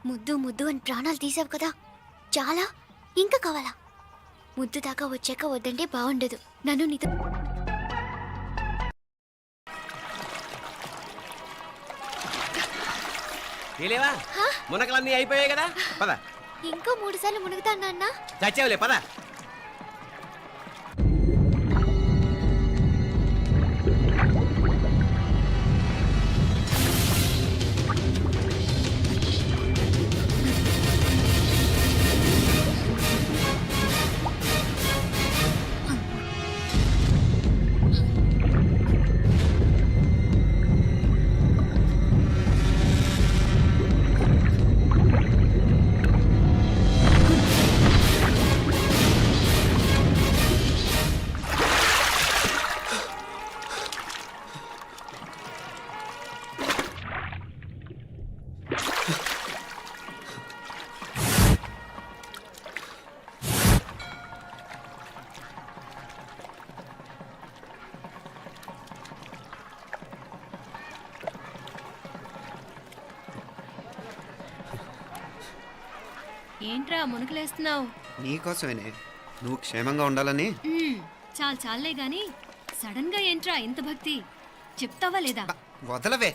ముద్దు ముద్దు అని ప్రాణాలు తీసావు కదా, చాలా ఇంకా కావాలా? ముద్దు దాకా వచ్చాక వద్దంటే బాగుండదు. నన్ను నీతో మునకలన్నీ అయిపోయాయి కదా, పద. ఇంకో 3 సార్లు మునుగుతాను నాన్న. చచ్చావులే, పద. ఏంట్రా మునుకులేస్తున్నావు? నీకోసమేనే, నువ్వు క్షేమంగా ఉండాలని. చాలే గాని సడన్ గా ఏంట్రా ఇంత భక్తి? చెప్తావా లేదా? వదలవే,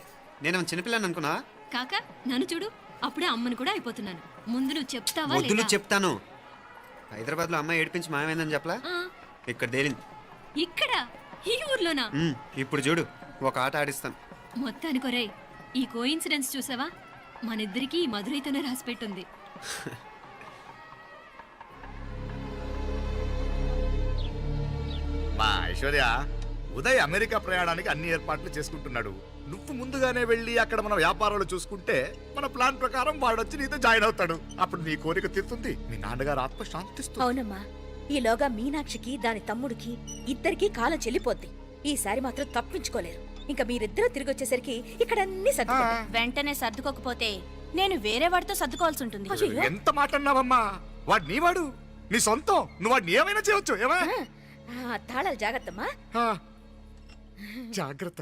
నేను చిన్నపిల్లని అనుకున్నా. కాక నన్ను చూడు, అప్పుడే అమ్మను కూడా అయిపోతున్నాను. ముందు నువ్వు చెప్తావా వద్దులు లేదా? చెప్తాను. హైదరాబాద్ లో అమ్మాయి ఏడిపించి మాయమైందని చెప్పలా, ఇక్కడ తేలింది. ఇక్కడ ఈ ఊర్లోనా? ఇప్పుడు చూడు, ఒక ఆట ఆడిస్తాను. మొత్తానికొరేయ్, ఈ కోయిన్సిడెన్స్ చూసావా? మనిద్దరికి ఈ మధురైతోనే రాసిపెట్టుంది. మా ఐశ్వర్య, ఉదయ్ అమెరికా ప్రయాణానికి అన్ని ఏర్పాట్లు చేసుకుంటున్నాడు. నువ్వు ముందుగానే వెళ్ళి అక్కడ మన వ్యాపారాలు చూసుకుంటే మన ప్లాన్ ప్రకారం వాడొచ్చి నీతో జాయిన్ అవుతాడు. అప్పుడు నీ కోరిక తీరుతుంది, మీ నాన్నగారు ఆత్మ శాంతిస్తుంది. అవునమ్మా, ఈలోగా మీనాక్షికి దాని తమ్ముడికి ఇద్దరికి కాలం చెల్లిపోద్ది. ఈసారి మాత్రం తప్పించుకోలేరు. ఇంకా మీరిద్దరూ తిరిగి వచ్చేసరికి ఇక్కడ అన్ని వెంటనే సర్దుకోకపోతే నేను వేరే వాడితో సర్దుకోవాల్సి ఉంటుంది. ఎంత మాట అన్నావమ్మా? వాడు నీ వాడు, నీ సొంతం. నువ్వు వాడిని ఏమైనా చేయొచ్చు. ఏమా తాళాలు జాగ్రత్తమ్మా. జాగ్రత్త.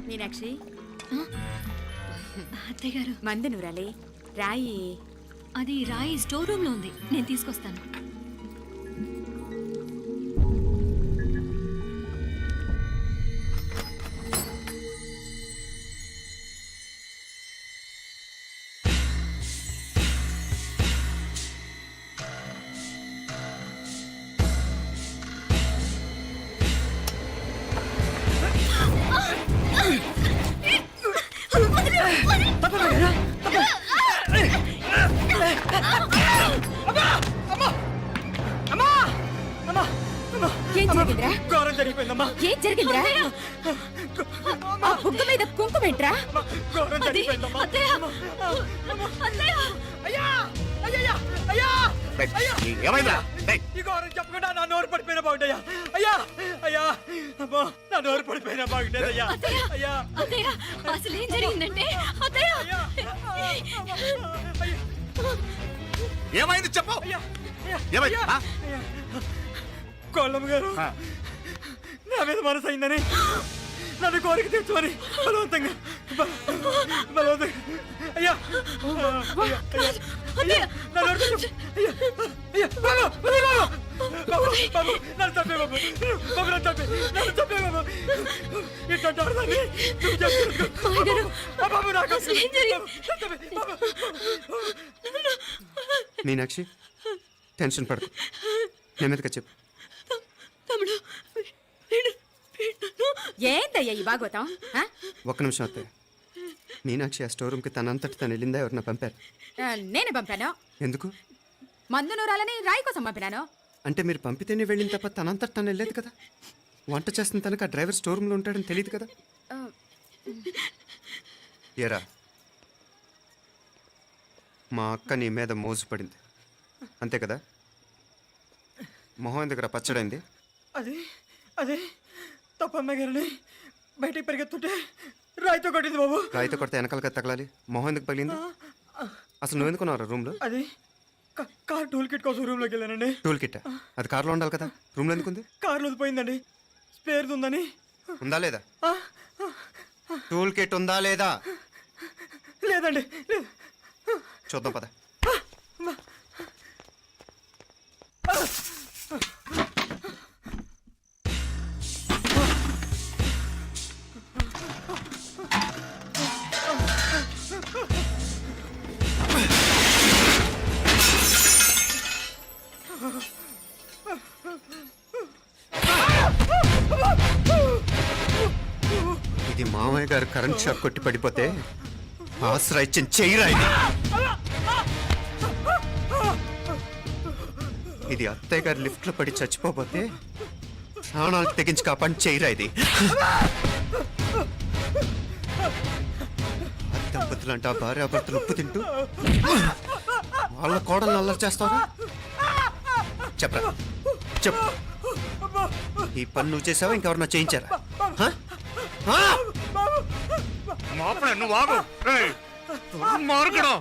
మీనాక్షి, అత్తయ్య గారు, మందు నూరాలి. రాయి అది రాయి స్టోర్ రూమ్ లో ఉంది, నేను తీసుకొస్తాను. ఏం జరిగిందిరా? ఆ బుగ్గ మీద కుంకుమేంట్రా? చెప్పకుండా నా నోరు పడిపోయిన బాగుంటాయా? అయ్యా అయ్యా, నా నోరు పడిపోయిన బాగుంటేదయ్యా. అయ్యా అసలు ఏం జరిగిందంటే ఏమైంది చెప్పు. కోళ్ళమ్మ గారు నా మీద మనసు అయిందని నన్ను కోరిక తీర్చుకొని బలవంతంగా అయ్యా మీనాక్షి, టెన్షన్ పడకు, నెమ్మదిగా చెప్పు. ఏందయ్యా ఈ భాగవతం? ఒక్క నిమిషం అత్తయ్య. మీనాక్షి ఆ స్టోర్ రూమ్కి తనంతటి తను వెళ్ళిందా, ఎవరిన పంపారు? నేనే పంపాను. ఎందుకు? మందు నూరాలని రాయి కోసం పంపినాను. అంటే మీరు పంపితేనే వెళ్ళిన తప్ప తనంతటి తను వెళ్ళలేదు కదా. వంట చేస్తున్న తనకు ఆ డ్రైవర్ స్టోర్ రూమ్లో ఉంటాడని తెలియదు కదా. ఏరా, మా అక్క నీ మీద మోజుపడింది అంతే కదా. మొహం ఎందుకురా పచ్చడైంది? అది అదే తప్పమ్మ గారిని బయటికి పరిగెత్తుంటే రాయితో కొట్టింది బాబు. రాయితో కొడితే వెనకాలగా తగలాలి, మొహం ఎందుకు పగిలింది? అసలు నువ్వు ఎందుకున్నావు రూమ్లో? అది కార్ టూల్ కిట్ కోసం రూమ్లోకి వెళ్ళానండి. టూల్ కిట్ అది కార్లో ఉండాలి కదా, రూమ్లో ఎందుకుంది? కార్లో పోయిందండి. స్పేర్ ఉందని. ఉందా లేదా? టూల్ కిట్ ఉందా లేదా లేదండి, లేదు. చూద్దాం పద. ఇది మామయ్య గారు కరెంట్ షాక్ కొట్టి పడిపోతే ఆసరా ఇచ్చిన చెయ్యిరా ఇది. ఇది అత్తయ్య గారు లిఫ్ట్ లో పడి చచ్చిపోతే ప్రాణాలకు తెగించి కాపాడి చెయ్యిరా ఇది. దంపతులంట భార్యాభర్తలు ఉప్పు తింటూ వాళ్ళ కోడలు అల్లరి చేస్తారా? చెప్పరా చెప్పు. ఈ పని నువ్వు చేసావా ఇంకెవరన్నా చేయించారా? హ? హ? మాపడే నువ్వు ఆగు. రేయ్, దుర్మార్గుడు.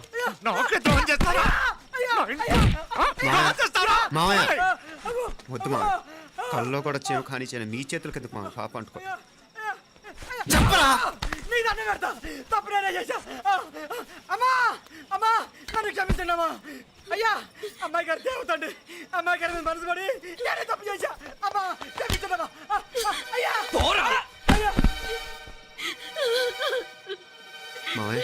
నాకే ద్రోహం చేస్తారా? మావయ్య వద్దు మావయ్య, కల్లో కూడా చేవు కానీ చేయను మీ చేతుల కింద మా పాప అంటుకో. చెప్పరా? నీ దండం పెడతా. తప్పు నేనే చేశా. అమ్మా, అమ్మా, నన్ను క్షమించండి అమ్మా. అయ్యా, అమ్మాయి గారు దేవతండి. అమ్మాయి గారి మీద మనసు పడి నేనే తప్పు చేశా. అమ్మా, క్షమించండి అమ్మా. అయ్యా, అయ్యా. మావయ్య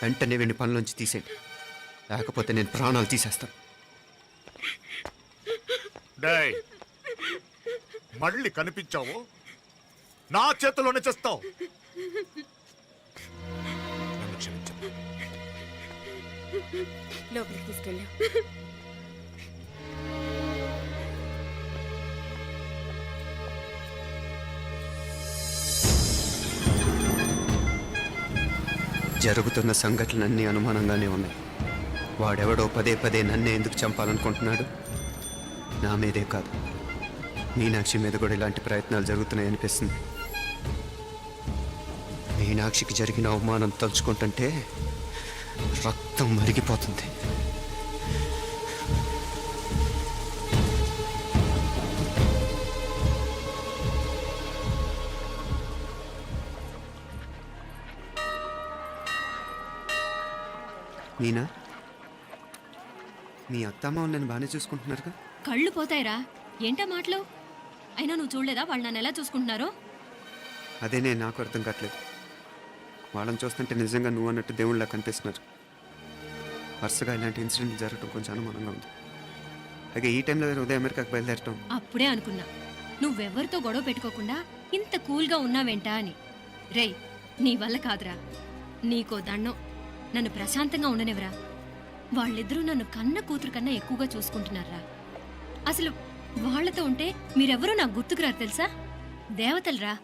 వెంటనే వెండి పనులోంచి తీసేయండి, లేకపోతే నేను ప్రాణాలు తీసేస్తాను. డేయ్, మళ్ళీ కనిపించావు నా చేతిలోనే చేస్తావు. నన్ను క్షమించు. లోపలికి తీసుకెళ్ళాం. జరుగుతున్న సంఘటనలన్నీ అనుమానంగానే ఉన్నాయి. వాడెవడో పదే పదే నన్నే ఎందుకు చంపాలనుకుంటున్నాడు? నా మీదే కాదు, మీనాక్షి మీద కూడా ఇలాంటి ప్రయత్నాలు జరుగుతున్నాయి అనిపిస్తుంది. మీనాక్షికి జరిగిన అవమానం తలుచుకుంటుంటే రక్తం మరిగిపోతుంది. మీనా, మీ అత్తమ్మ నన్ను బాగానే చూసుకుంటున్నారుగా? కళ్ళు పోతాయిరా, ఏంటా మాటలు? అయినా నువ్వు చూడలేదా వాళ్ళు నన్ను ఎలా చూసుకుంటున్నారో? అదేనే నాకు అర్థం కావట్లేదు. వాళ్ళని చూస్తుంటే నిజంగా నువ్వు అన్నట్టు దేవుళ్ళ కనిపిస్తున్నారు. వరుసగా ఇలాంటి ఇన్సిడెంట్లు జరగడం కొంచెం అనుమానంగా ఉంది. అలాగే ఈ టైంలో ఉదయం అమెరికాకు బయలుదేరటం. అప్పుడే అనుకున్నా నువ్వెవరితో గొడవ పెట్టుకోకుండా ఇంత కూల్గా ఉన్నావేంటా అని. రేయ్, నీ వల్ల కాదురా, నీకో దండం. నన్ను ప్రశాంతంగా ఉండనివరా. వాళ్ళిద్దరూ నన్ను కన్న కూతురు కన్నా ఎక్కువగా చూసుకుంటున్నారా. అసలు వాళ్లతో ఉంటే మీరెవరూ నాకు గుర్తుకురారు తెలుసా? దేవతలురా,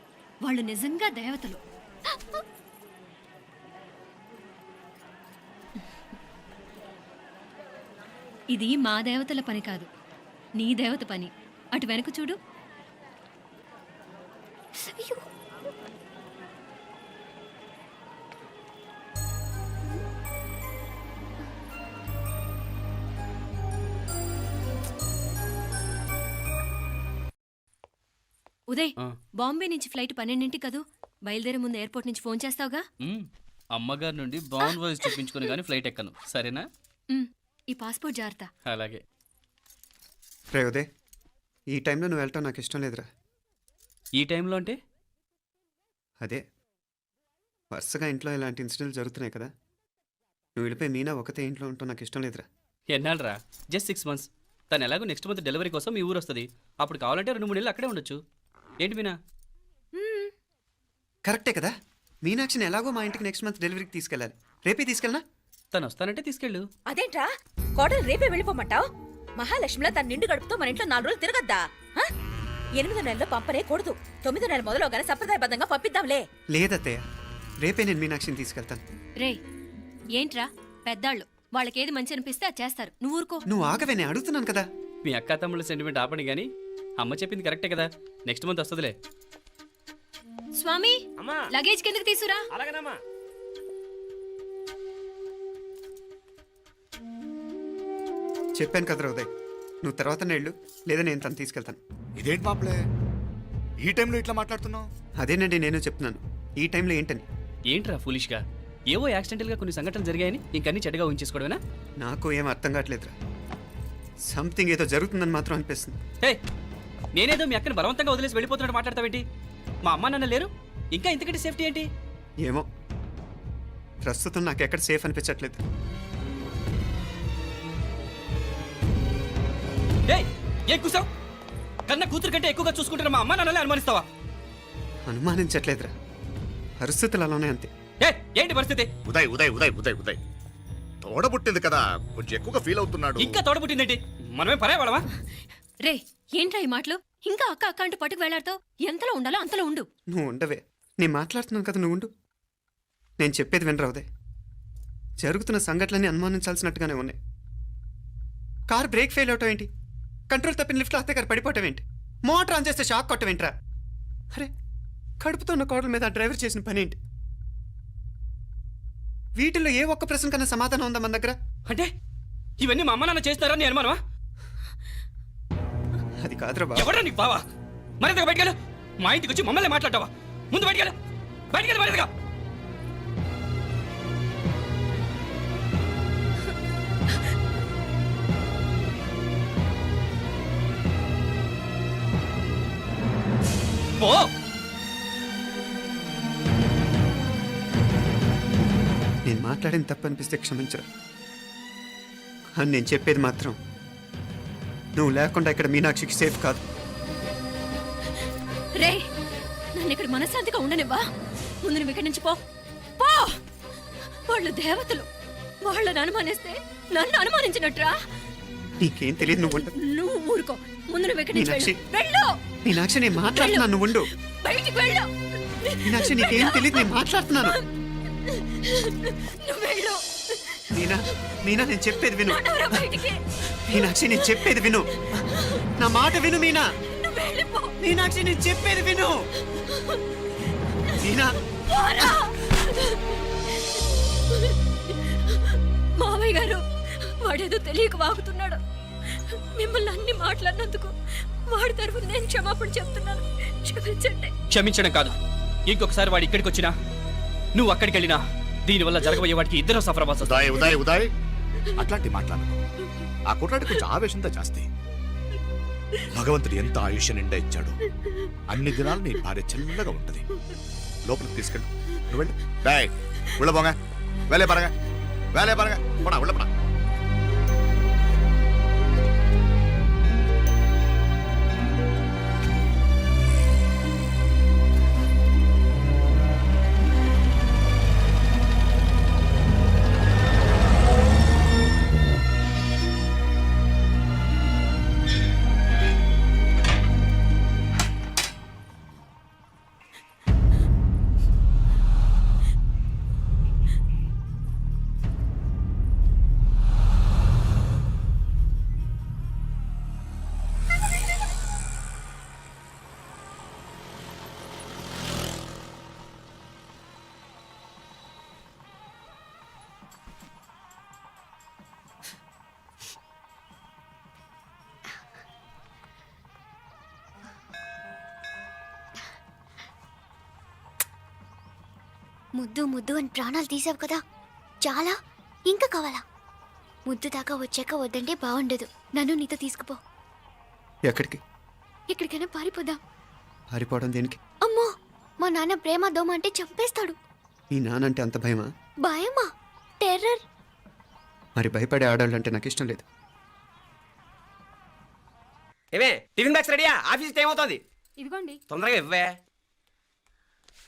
వాళ్ళు నిజంగా దేవతలు. ఇది మా దేవతల పని కాదు, నీ దేవత పని. అటు వెనక చూడు. అయ్యో, ఉదయ్, బాంబే నుంచి ఫ్లైట్ 12ంటికి కదూ. బయలుదేరే ముందు ఎయిర్పోర్ట్ నుంచి ఫోన్ చేస్తావుగా? అమ్మగారి నుండి బాండ్ వాయిస్ చూపించుకుని కానీ ఫ్లైట్ ఎక్కను, సరేనా? ఈ పాస్పోర్ట్ జాగ్రత్త. అలాగే. రే ఉదయ్, ఈ టైంలో నువ్వు వెళ్ళటం నాకు ఇష్టం లేదురా. ఈ టైంలో అంటే? అదే వరుసగా ఇంట్లో ఇలాంటి ఇన్సిడెంట్లు జరుగుతున్నాయి కదా, నువ్వు వెళ్ళిపోయి మీనా ఒకతే ఇంట్లో ఉంటావు నాకు ఇష్టం లేదురా. ఎన్నాళ్ళరా? Just 6 months. తను ఎలాగో నెక్స్ట్ మంత్ డెలివరీ కోసం మీ ఊరు వస్తుంది. అప్పుడు కావాలంటే 2-3 నెలలు అక్కడే ఉండొచ్చు. ఏంటి మీనా? కరెక్టే కదా, మీనాక్షిని ఎలాగో మా ఇంటికి నెక్స్ట్ మంత్ డెలివరీకి తీసుకెళ్ళాలి. రేపే తీసుకెళ్ళనా? తను వస్తానంటే తీసుకెళ్ళు. అదేంట్రా కోడలు రేపే వెళ్ళిపోమంటావు? మహాలక్ష్మిలా తన నిండు గడుపుతో మన ఇంట్లో 4 రోజులు తిరగద్దా? 8వ నెలలో పంపనే కూడదు. 9వ నెల మొదలుగానే సంప్రదాయబద్ధంగా పంపిద్దాంలే. లేదత్తయ్య, రేపే నేను మీనాక్షిని తీసుకెళ్తాను. రేయ్, ఏంట్రా పెద్దాళ్ళు, వాళ్ళకేది మంచి అనిపిస్తే అది చేస్తారు. నువ్వు ఊరుకో. నువ్వు ఆగవే, నేను అడుగుతున్నాను కదా. మీ అక్క తమ్ముళ్ళ సెంటిమెంట్ ఆపండి కానీ అమ్మ చెప్పింది కరెక్టే కదా, నెక్స్ట్ మంత్ వస్తుందిలే. స్వామి, లగేజ్ కిందకి తీసురా. అలాగేనమ్మా. చెప్పాను కదరా ఉదయ్, నువ్వు తర్వాత నేళ్ళు లేదా నేను తను తీసుకెళ్తాను. ఇదేంటి మాప్లే ఈ టైంలో ఇట్లా మాట్లాడుతున్నావు? అదేనండి నేను చెప్తున్నాను, ఈ టైంలో ఏంటని. ఏంట్రా ఫులిష్గా ఏవో యాక్సిడెంటల్గా కొన్ని సంఘటనలు జరిగాయని ఇంకన్నీ చెడ్డగా ఉంచేసుకోవడమేనా? నాకు ఏం అర్థం కావట్లేదురా. సంథింగ్ ఏదో జరుగుతుందని మాత్రం అనిపిస్తుంది. హే, నేనేదో మీ అక్కని బలవంతంగా వదిలేసి వెళ్ళిపోతున్నట్టు మాట్లాడతావేంటి? మా అమ్మ నాన్న లేరు, ఇంకా ఇంతకంటే సేఫ్టీ ఏంటి? ఏమో, ప్రస్తుతం నాకు ఎక్కడ సేఫ్ అనిపించట్లేదు. ఏయ్, ఏం కూసావు? కన్న కూతురు కంటే ఎక్కువగా చూసుకుంటున్న మా అమ్మ నాన్నలే అనుమానిస్తావా? అనుమానించట్లేదురా, పరిస్థితులు అలానే అంతే. ఏ ఏంటి పరిస్థితి? ఉదయ్ ఉదయ్ ఉదయ్ ఉదయ్ ఉదయ్ తోడబుట్టింది కదా, కొంచెం ఎక్కువగా ఫీల్ అవుతున్నాడు. ఇంకా తోడబుట్టిందేంటి? మనమే పరాయవాడవా? రే, ఏంట్రా ఈ మాటలు? ఇంకా అక్క అక్క అంటూ పట్టుకు వెళ్లాడుతో ఎంతలో ఉండాలో అంతలో ఉండు. నువ్వు ఉండవే, నేను మాట్లాడుతున్నాను కదా, నువ్వు ఉండు. నేను చెప్పేది వినరా ఉదయ్, జరుగుతున్న సంఘటనలన్నీ అనుమానించాల్సినట్టుగానే ఉన్నాయి. కారు బ్రేక్ ఫెయిల్ అవటం ఏంటి? కంట్రోల్ తప్పిన లిఫ్ట్లో అత్తే గారు పడిపోవటం ఏంటి? మోటార్ ఆన్ చేస్తే షాక్ కొట్టం ఏంట్రా? అరే, కడుపుతో ఉన్న కోడల మీద ఆ డ్రైవర్ చేసిన పని ఏంటి? వీటిల్లో ఏ ఒక్క ప్రశ్న కన్నా సమాధానం ఉందా మన దగ్గర? అంటే ఇవన్నీ మా అమ్మ నాన్న చేస్తారా నీ అనుమానమా? అది కాదురా బాబు. ఎవరా నీకు బావా? మరింతగా బయటకెళ్ళు. మా ఇంటికి వచ్చి మమ్మల్ని మాట్లాడతావా? ముందు బయటకెళ్ళు, బయటకెళ్ళు మరింతగా. పో. నేను మాట్లాడిన తప్పు అనిపిస్తే క్షమించరా, కానీ నేను చెప్పేది మాత్రం నువ్వు లేకుండా ఇక్కడ మీనాక్షికి సేఫ్ కాదు. రే, నన్ను ఇక్కడ మనశ్శాంతిగా ఉండనివ్వా. ముందు నువ్వు ఇక్కడి నుంచి పో. పో. వాళ్ళు దేవతలు, వాళ్ళని అనుమానిస్తే నన్ను అనుమానించినట్రా. నీకేం తెలియదు, నువ్వు ఉండు. నువ్వు ఊరుకో. ముందు నువ్వు ఇక్కడి నుంచి మీనాక్షి. వెళ్ళు. మీనాక్షి, నేను మాట్లాడుతున్నాను, నువ్వు ఉండు. బయటికి వెళ్ళు. మీనాక్షి, నీకేం తెలియదు, నేను మాట్లాడుతున్నాను. నువ్వు వెళ్ళు. మీనా, మీనా, నేను చెప్పేది విను. నడవరా బయటికి. మీనాక్షి, నేను చెప్పేది విను, నా మాట విను. మీనా, నువ్వు వెళ్ళిపో. మీనాక్షి, నేను చెప్పేది విను. మీనా, పోరా. మావయ్య గారు, వాడేదో తెలియక వాగుతున్నాడు. మిమ్మల్ని అన్ని మాట్లాడినందుకు వాడి తరఫున నేను క్షమాపణ చెప్తున్నాను. క్షమించండి. క్షమించడం కాదు, ఇంకొకసారి వాడు ఇక్కడికి వచ్చినా నువ్వు అక్కడికి వెళ్ళినా దీనివల్ల జరగబోయే వాడికి ఇద్దరు సఫర్ అవ్వాల్సి వస్తుంది. ఉదయ్ ఉదయ్ ఉదయ్ అట్లాంటి మాట్లాడు. ఆ కుట్రాడి కొంచెం ఆవేశంతో జాస్తి. భగవంతుడు ఎంత ఆయుష్ నిండా ఇచ్చాడు. అన్ని దినాలు నీ భార్య చల్లగా ఉంటది. లోపలికి తీసుకెళ్ళు, నువ్వు వెళ్ళు. డాయ్ ఉள்ள పోగా, వేలే పరగా, వేలే పరగా, పోడా ఉள்ள పడా. ముద్దు ముద్దు అని ప్రాణాలు తీసావు కదా, చాలా ఇంకా కావాలా? ముద్దు దాకా వచ్చాక వద్దంటే బాగుండదు. నన్ను నీతో తీసుకుపో. ఎక్కడికి? ఎక్కడికైనా పారిపోదాం. పారిపోవడం దేనికి? అమ్మో, మా నాన్న ప్రేమ దోమ అంటే చంపేస్తాడు. మీ నానంటే అంత భయమా? భయమా? టెర్రర్. మరి భయపడే ఆడవాళ్ళు అంటే నాకు ఇష్టం లేదు. ఏమే, టిఫిన్ బ్యాగ్స్ రెడీయా? ఆఫీస్ టైం అవుతుంది. ఇదిగోండి. తొందరగా ఇవ్వే.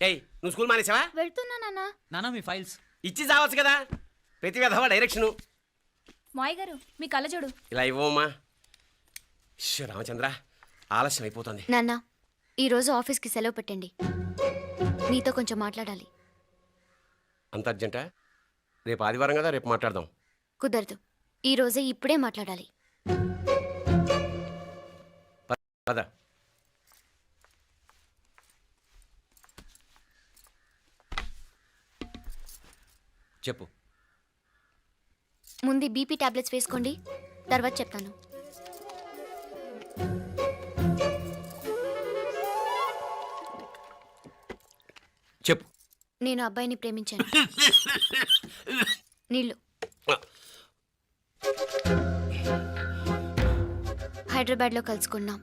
ఏయ్, నువ్వు స్కూల్ మానేసావా? వెళ్తున్నా నాన్న. నానా మీ ఫైల్స్ ఇచ్చి చావచ్చు కదా. ప్రతి విధవా డైరెక్షను. మాయ్ గారు, మీ కళ్ళజోడు. ఇలా ఇవ్వమ్మా. రామచంద్ర, ఆలస్యం అయిపోతుంది. నాన్న, ఈరోజు ఆఫీస్కి సెలవు పెట్టండి. నీతో కొంచెం మాట్లాడాలి. అంత అర్జెంటా? రేపు ఆదివారం కదా, రేపు మాట్లాడదాం. కుదరదు, ఈరోజే ఇప్పుడే మాట్లాడాలి. పద. చెప్పు. ముందు బీపీ టాబ్లెట్స్ వేసుకోండి. తర్వాత చెప్తాను. చెప్పు. నేను అబ్బాయిని ప్రేమించాను. నీళ్ళు. హైదరాబాద్లో కలుసుకున్నాం.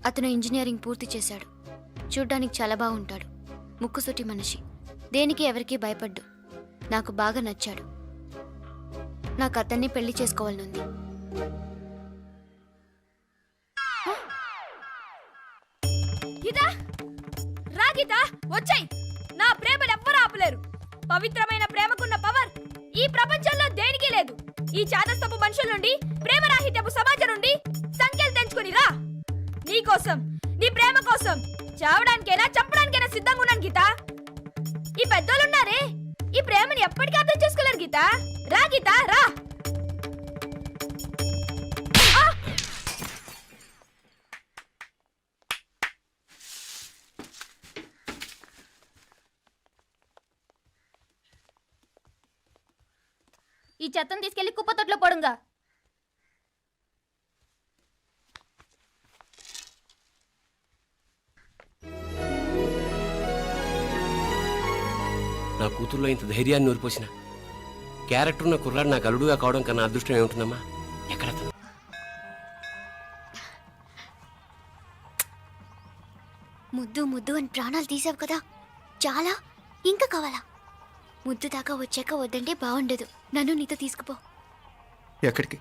అతను ఇంజనీరింగ్ పూర్తి చేశాడు. చూడ్డానికి చాలా బాగుంటాడు. ముక్కుసూటి మనిషి. దేనికి ఎవరికీ భయపడ్డు. నాకు బాగా నచ్చాడు. నాకు అతన్ని పెళ్లి చేసుకోవాలనుంది. గీతా రా గీతా వచ్చాయి. నా ప్రేమను ఎవ్వరూ ఆపలేరు. పవిత్రమైన ప్రేమకున్న పవర్ ఈ ప్రపంచంలో దేనికి లేదు. ఈ చాదస్తపు మనుషుల నుండి, ప్రేమరాహిత్యపు సమాజం నుండి సంఖ్యలు తెంచుకుని రా. నీ కోసం, నీ ప్రేమ కోసం చావడానికైనా చంపడానికైనా సిద్ధంగా ఉన్నాను గీతా. ఈ పెద్దోళ్ళున్నారే, ఈ ప్రేమని ఎప్పటికీ అర్థం చేసుకోలేరు గీతా. రా గీతా రా. ఈ చెత్తను తీసుకెళ్లి కుప్పతొట్లో పడుంగా. నా కూతుర్లో ఇంత ధైర్యాన్ని నూరిపోసిన క్యారెక్టర్ ఉన్న కుర్రాడు నాకు అల్లుడుగా కావడం కన్నా అదృష్టం ఏముంటుందమ్మా? ఎక్కడ అతను? ముద్దు ముద్దు అని ప్రాణాలు తీసావు కదా, చాలా ఇంకా కావాలా? ముద్దు దాకా వచ్చాక వద్దంటే బాగుండదు. నన్ను నీతో తీసుకుపో. ఎక్కడికి?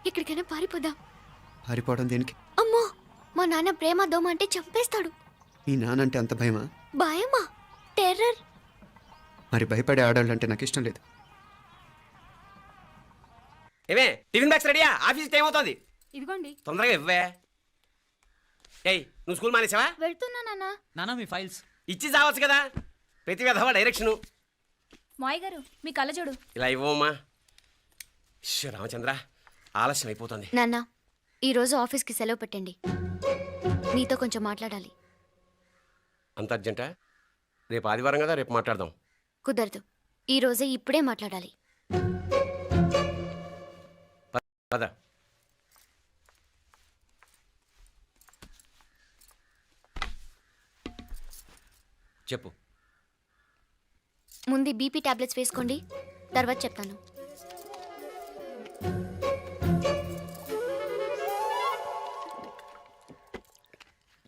ఎక్కడికైనా పారిపోదాం. పారిపోవడం దేనికి? అమ్మో, మా నాన్న ప్రేమ దోమ అంటే చంపేస్తాడు. మీ నానంటే అంత భయమా? భయమా? టెర్రర్. మరి భయపడే ఆడాలంటే నాకు ఇష్టం లేదు. ఏమే టిఫిన్ బ్యాగ్స్ రెడీయా? ఆఫీస్ టైం అవుతుంది. ఇదిగోండి. తొందరగా ఇవ్వే. ఏయ్ నువ్వు స్కూల్ మానేసావా? వెళ్తున్నా నాన్న. నానా మీ ఫైల్స్ ఇచ్చి చావచ్చు కదా. ప్రతి విధవా డైరెక్షను. మాయ్ గారు మీ కళ్ళజోడు. ఇలా ఇవ్వమ్మా. రామచంద్ర ఆలస్యం అయిపోతుంది. నాన్న, ఈరోజు ఆఫీస్కి సెలవు పెట్టండి. నీతో కొంచెం మాట్లాడాలి. అంత అర్జెంటా? రేపు ఆదివారం కదా, రేపు మాట్లాడదాం. కుదరదు. ఈరోజే ఇప్పుడే మాట్లాడాలి. పద. చెప్పు. ముందు బీపీ టాబ్లెట్స్ వేసుకోండి, తర్వాత చెప్తాను.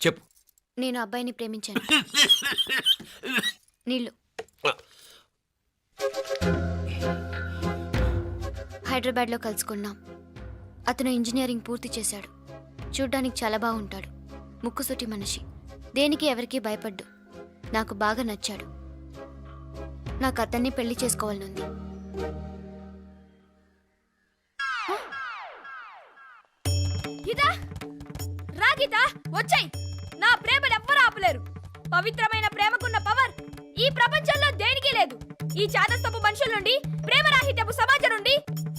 చెప్పు. నేను అబ్బాయిని ప్రేమించాను. నీళ్ళు. హైదరాబాద్లో కలుసుకున్నాం. అతను ఇంజనీరింగ్ పూర్తి చేశాడు. చూడ్డానికి చాలా బాగుంటాడు. ముక్కుసూటి మనిషి. దేనికి ఎవరికీ భయపడ్డు. నాకు బాగా నచ్చాడు. నాకు అతన్ని పెళ్లి చేసుకోవాలనుంది. గీతా రా గీతా వచ్చాయి. నా ప్రేమను ఎవ్వరూ ఆపలేరు. పవిత్రమైన ప్రేమకున్న పవర్ ఈ ప్రపంచంలో దేనికి లేదు. ఈ చాదస్తపు మనుషుల నుండి, ప్రేమరాహిత్యపు సమాజం నుండి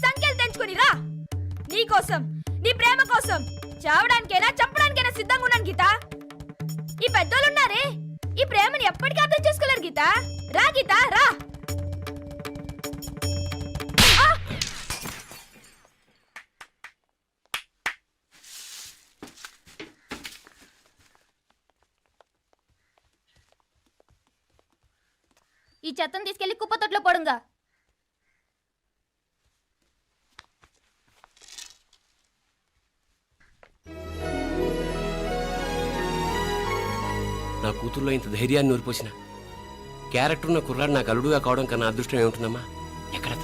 సంఖ్యలు తెంచుకుని రా. నీ కోసం, నీ ప్రేమ కోసం చావడానికైనా చంపడానికైనా సిద్ధంగా ఉన్నాను గీతా. ఈ పెద్దోళ్ళున్నారే, ఈ ప్రేమని ఎప్పటికీ అర్థం చేసుకోలేరు గీతా. రా గీతా రా. ఈ చెత్తను తీసుకెళ్లి కుప్పతొట్లో పడుంగా. నా కూతుర్లో ఇంత ధైర్యాన్ని నూరిపోసిన క్యారెక్టర్ ఉన్న కుర్రాడు నాకు అల్లుడుగా కావడం కన్నా అదృష్టం ఏముంటుందమ్మా? ఎక్కడ అతను?